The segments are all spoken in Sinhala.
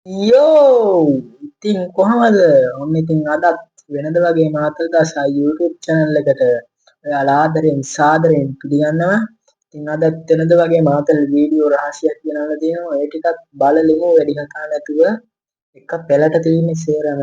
යෝ ඉතින් කොහමද ඔන්න ඉතින් අදත් වෙනද වගේ මාතර දසා YouTube channel එකට ඔයාලා ආදරෙන් සාදරෙන් පිළිගන්නවා. ඉතින් අදත් වෙනද වගේ මාතර වීඩියෝ රහසක් ගෙනල්ලා තියෙනවා. ඒ ටිකත් බලලෙමු වැඩි කතා නැතුව. එක පෙළට තියෙන සේරම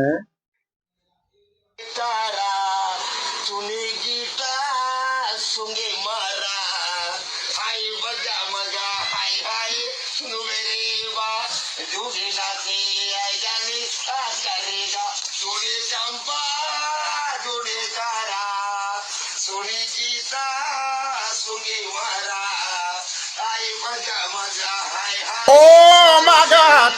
Oh my God!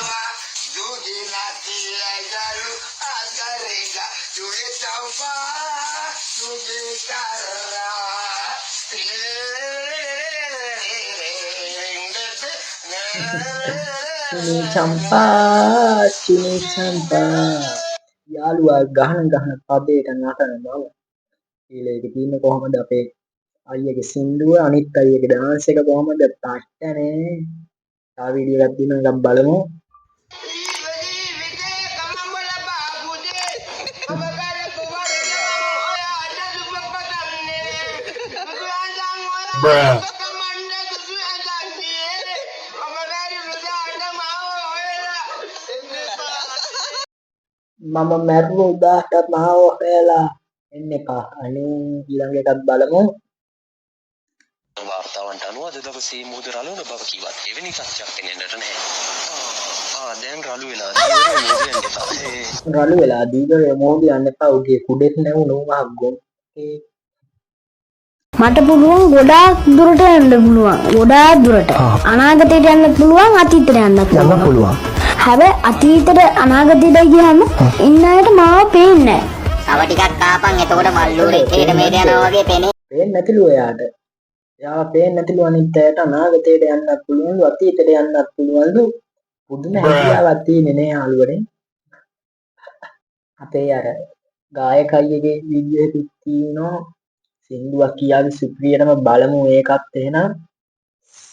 චුනි චම්පා යාළුවා ගහන පදේට නටන බව ඊළඟ තියෙන්නේ කොහමද අපේ අයියගේ සින්දුව අනිත් අයියගේ ඩාන්ස් එක කොහමද පට්ටනේ තා වීඩියෝ එකක් තියෙනවා එකක් බලමු Bruh. මම මැරුණු උදාට මාව හොයලා එන්න එපා අනේ ඊළඟ එකක් බලමු වාර්තාවන්ට අනුව අද දවසේ මුහුද රළු වන බව කිව්වත් එවැනි තත්ත්වයක් පෙනෙන්නට නැහැ. දැන් රළු වෙලා රළු වෙලා දීගරේ මොහොත යන්න එපා උගේ කුඩෙත් නැවුණු මහ ගොම් මට පුළුවන් ගොඩාක් දුරට යන්න පුළුවන්. ගොඩාක් දුරට. අනාගතයට යන්න පුළුවන් අතීතයට යන්න පුළුවන්. හැබැයි අතීතයට අනාගතයට ගියාම ඉන්න අයට මාව පේන්නේ තව ටිකක් කාපන් එතකොට මල්ලුරේ එහෙට මෙහෙට යනවා වගේ පේන්නේ. පේන්නේ නැතිලු එයාට. එයාව පේන්නේ නැතිලු අනිත් අයට අනාගතයට යන්නත් පුළුවන්ලු අතීතයට යන්නත් පුළුවන්ලු. පුදුම හැකියාවක් තියෙන්නේ නේ යාළුවනේ. අපේ අර ගායක අයියගේ වීඩියෝ එකක් තියෙනවා. සින්දුවක් කියාවි සුපිරියටම බලමු ඒකත් එහෙනම්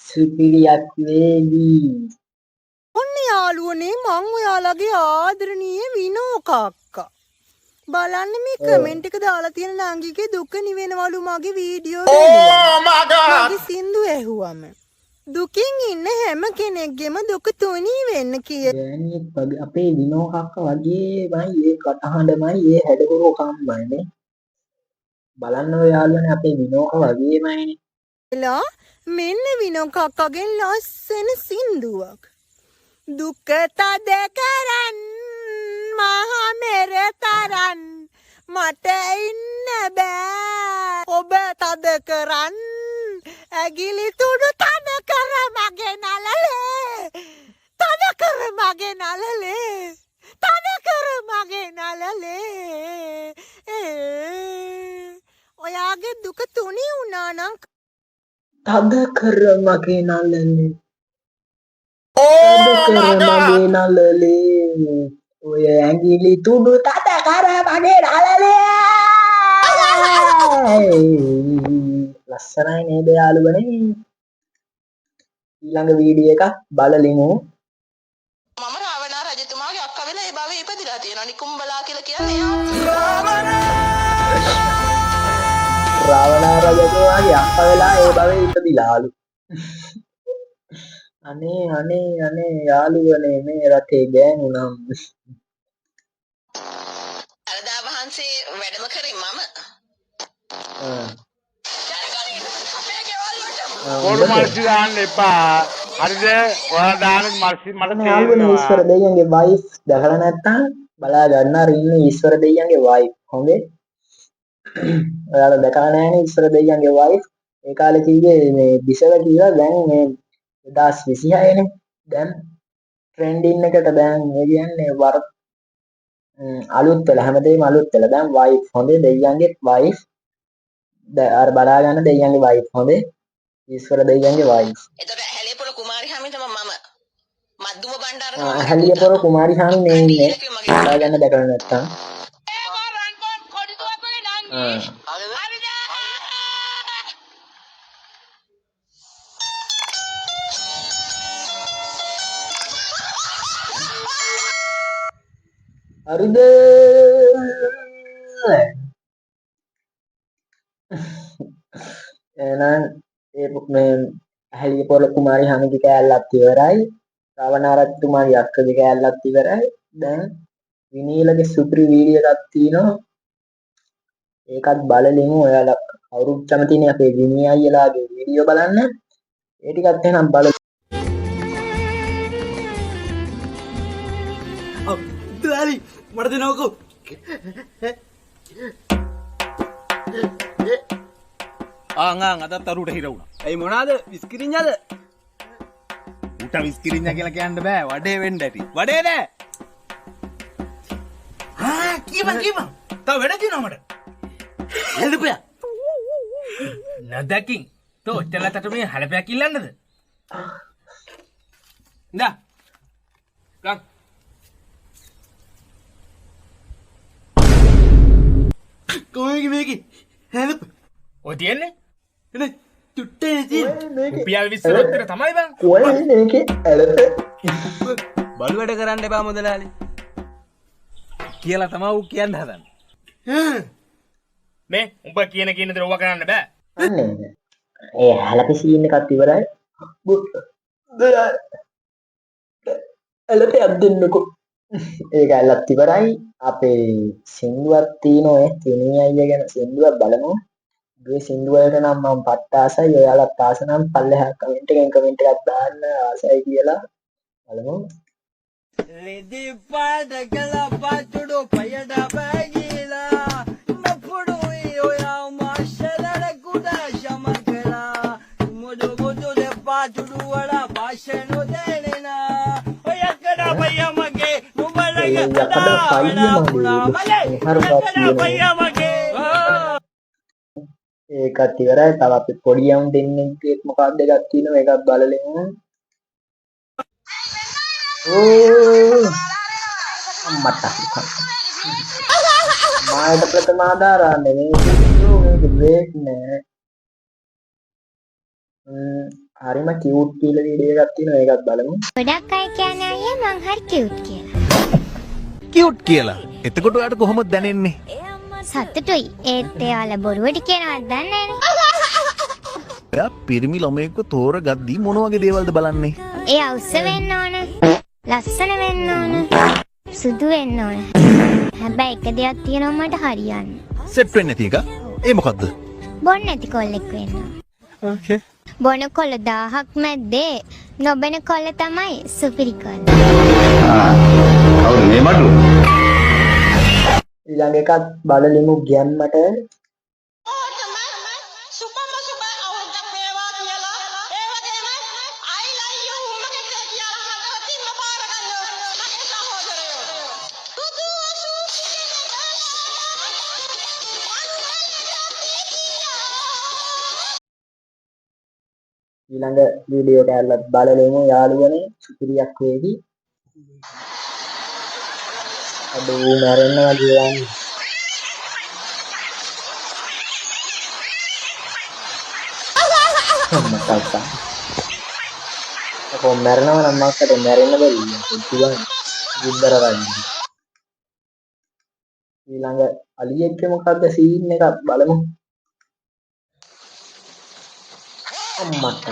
සුපිරියක් වේවි. ඔන්න යාළුවනේ මං ඔයාලගේ ආදරණීය විනෝ කක්කා. බලන්න මේ කමෙන්ට් එක දාලා තියෙන නංගිගේ දුක නිවෙනවලු මගේ වීඩියෝ එක. Oh my God! මගේ සින්දු ඇහුවම. දුකින් ඉන්න හැම කෙනෙක්ගෙම දුක තුනී වෙන්න කිය. ගෑණියෙක් අපේ විනෝ කක්කා වගේමයි ඒ කටහඬමයි ඒ හැඩකොරෝ කම්මයිනේ. බලන්න ඔය යාළුවනේ අපේ විනෝක වගේමයිනේ. එලා මෙන්න විනෝ කක්කගෙන් ලස්සන සින්දුවක්. දුක තද කරන් මහා මෙර තරන් මට ඉන්න බෑ ඔබ තද කරන් ඇගිලි තුඩු තද කර මගේ නලලේ තද කර මගේ නලලේ තද කර මගේ නලලේ ඔයාගේ දුක තුනී වුණා නම් තද කර මගේ නළලේ Oh තද my කර God! මගේ නළලේ ඔය ඇඟිලි තුඩු තද කර මගේ නළලේ ලස්සනයි නේද යාළුවනේ ඊළඟ වීඩියෝ එකක් බලලිමු මම රාවණා රජතුමාගේ අක්කා වෙලා ඒ භවයේ ඉපදිලා තියෙනවා. නිකුම්බලා කියලා කියන්නේ එයා. රාවණා රජතුමාගේ අක්කා වෙලා ඒ භවයේ ඉපදිලාලු අනේ යාළුවනේ මේ රටේ ගෑනුනම් අරදා වහන්සේ වැඩම කරේ මම. කොළු මල්සි දාන්න එපා. හරිද? ඔයාලා දාන මල්සි මට යාළුවනේ ඊශ්වර තේරෙනවා. දෙයියන්ගේ වයිෆ් දැකලා නැත්තම් බලා ගන්න අර ඉන්නේ ඊශ්වර දෙයියන්ගේ වයිෆ් හොඳේ ඔයාලා දැකලා නැහැනේ ඊශ්වර දෙයියන්ගේ වයිෆ් ඒ කාලේ කිව්වේ මේ බිසව කියලා දැන් මේ 2026 නේ දැන් ට්‍රෙන්ඩින් එකට දැන් ඒ කියන්නේ අලුත් වෙලා හැමදේම අලුත් වෙලා දැන් වයිෆ් හොඳේ දෙයියන්ගේ වයිෆ් අර බලා ගන්න දෙයියන්ගේ වයිෆ් හොඳේ ඊශ්වර දෙයියන්ගේ වයිෆ් එතකොට හැලියපොළ කුමාරි හැමි තමයි මම. මද්දුම බණ්ඩාර හැලියපොර කුමාරි හාමි මේ ඉන්නේ බලා ගන්න දැකලා නැත්තම් හරිද? එහෙනම් මේ ඇහැලිය පොළ කුමාරි හැමගේ කෑල්ලත් ඉවරයි. රවණාරච්චිතුමාගේ අක්කගේ කෑල්ලත් ඉවරයි. දැන් විනීලගේ සුපිරි වීඩියෝ එකක් තියෙනවා. ඒකත් බලලිමු. ඔයාලා කවුරුත් කැමතිනේ අපේ විනී අයියලාගේ වීඩියෝ බලන්න. ඒ ටිකත් එහෙනම් බලමු. දුලාලි මට දෙනවකෝ. ආං අදත් අරුට හිර වුණා. ඇයි මොනාද විස්කිරිඤ්ඤාද? ඌට විස්කිරිඤ්ඤා කියලා කියන්න බෑ. වඩේ වෙන්න ඇති. වඩේ නෑ. කීපන්. තව වැඩ තියෙනවා මට. හැලපෑ. නදකින්. තෝ ඔච්චරකට මේ හැලපයක් ඉල්ලන්නද? නෑ. ගන්න. කොහේගේ මේකේ? හැලප. ඔය තියන්නේ? එනේ තුට්ටේ තියෙන්නේ. රුපියල් 20 විතර තමයි බං. කොහේ මේකේ ඇලප? බලු වැඩ කරන්න එපා මුදලාලි. කියලා තමයි ඌ කියන්න හදන්නේ. මේ උඹ කියන දේ ඔවා කරන්න බෑ. අනේ. ඒ හැලප සීන් එකත් ඉවරයි. ඇලපයක් දෙන්නකෝ. ඒක ඇල්ලත් ඉවරයි. අපේ සින්දුවක් තියෙනවා ඒ තිනී අයියා ගැන සින්දුවක් බලමු. මේ සින්දුව වලට නම් මම පට්ට ආසයි. ඔයාලත් ආස නම් පල්ලෙහා කමෙන්ට් එකෙන් කමෙන්ට් එකක් දාන්න ආසයි කියලා බලමු. ලෙදි පාඩ කළා පාටුඩෝ පයඩ බැගිලා නපුඩුයි ඔයා මාෂලර කුඩා ශමකලා මොඩු මොඩු දෙ පාටුඩු වල භාෂණු දෙනෙනා ඔය කඩ බයමගේ නුඹලගේ කඩා පුලා මලේ කඩ බයමගේ ඒකත් ඉවරයි. තව අපි පොඩි යම් දෙන්නෙක් මොකක්ද එකක් තියෙනවා. ඒකත් බලලෙමු. අම්මට මායට ප්‍රථම ආධාරන්නේ මේක බ්‍රේක් නෑ. හරිම කියුට් කියලා වීඩියෝ එකක් තියෙනවා. ඒකත් බලමු. ගොඩක් අය කියන්නේ අයියා මං හරි කියුට් කියලා. කියුට් කියලා. එතකොට ඔයාලට කොහොමද දැනෙන්නේ? සතුටුයි. ඒත් එයාලා බොරුවට කියනවත් දන්නේ නැහැ. එයා පිරිමි ළමයෙක්ව තෝරගද්දී මොන වගේ දේවල්ද බලන්නේ? ඒ අවුස්ස වෙන්න ඕන. ලස්සන වෙන්න ඕන. සුදු වෙන්න ඕන. හැබැයි එක දෙයක් තියෙනවා මට හරියන්නේ. සෙට් වෙන්නේ නැති එක. ඒ මොකද්ද? බොන්න නැති කොල්ලෙක් වෙන්න ඕන. ඕකේ. බොන කොල්ල 1000ක් මැද්දේ නොබෙන කොල්ල තමයි සුපිරි කොල්ල. කවුද මේ මඩු? ඊළඟ එකත් බලලිමු ගැම්මට. සුපම සුබ අවුරුද්දක් වේවා කියලා ඒ වගේම I love you උඹගේ කියලා හදවතින්ම බාර ගන්න මගේ සහෝදරයෝ තුතු ඊළඟ වීඩියෝ එකත් බලලෙමු යාළුවනේ. සුපිරියක් වේවි. අඩෝ මරන්න වගේ යන්නේ. මතක්කා. කොහොම මරනවා නම් මක්කට මැරෙන්න බැරි. පුදුම ගුද්දර වගේ. ඊළඟ අලියෙක්ගේ මොකද්ද සීන් එකක් බලමු. අම්මට.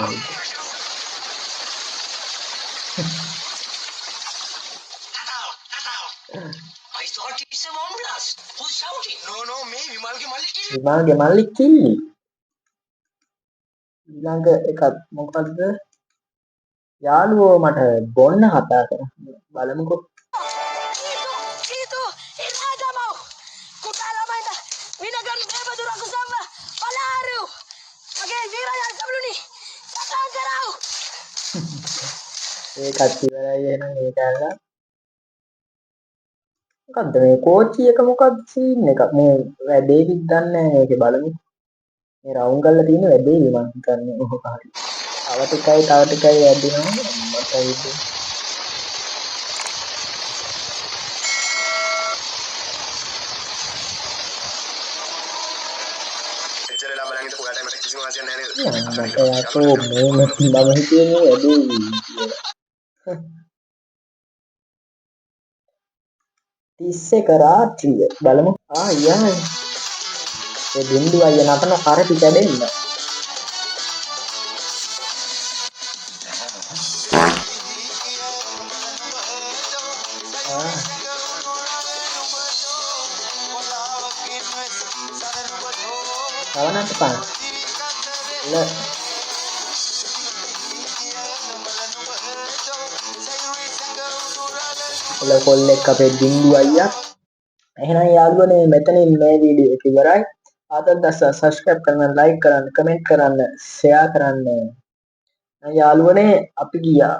I thought it's a bomb blast. Who's shouting? No, me, විමල්ගේ මල්ලි කිල්ල. විමල්ගේ මල්ලි කිල්ලි. ඊළඟ එකක් මොකද්ද? යාළුවෝ මට බොන්න කතා කරා. බලමුකෝ. itu ini aja mau kutala main minagan beba duraku sama palaru oke vira yang sebelum ni kata kerau ඒකත් ඉවරයි. එහෙනම් ඒක ඇල්ලා. මොකද්ද මේ කෝච්චි එක මොකක්ද සීන් එකක් මේ වැඩේකින් දන්නේ නැහැ. මේකේ බලමු. මේ රවුම් කරලා තියෙන වැඩේ මම හිතන්නේ ඔහොම හරි. තව ටිකයි වැඩිනවා මට හිතේ. එච්චරලා බලන් ඉත ඔයාලට මට කිසිම වාසියක් නැහැ නේද? මම හිතන්නේ වැඩේ කියලා. 31 රාත්‍රිය බලමු. යයි. ඒ බින්දු අයිය නටන කරපි කැඩෙන්න. Kawan apa? Le. Le කොල්ලෙක් අපේ බින්දු අයියා. එහෙනම් යාළුවනේ මෙතනින් මේ වීඩියෝ එක ඉවරයි. ආතල් දැස්ස සබ්ස්ක්‍රයිබ් කරන්න, ලයික් කරන්න, කමෙන්ට් කරන්න, ෂෙයා කරන්න. යාළුවනේ අපි ගියා.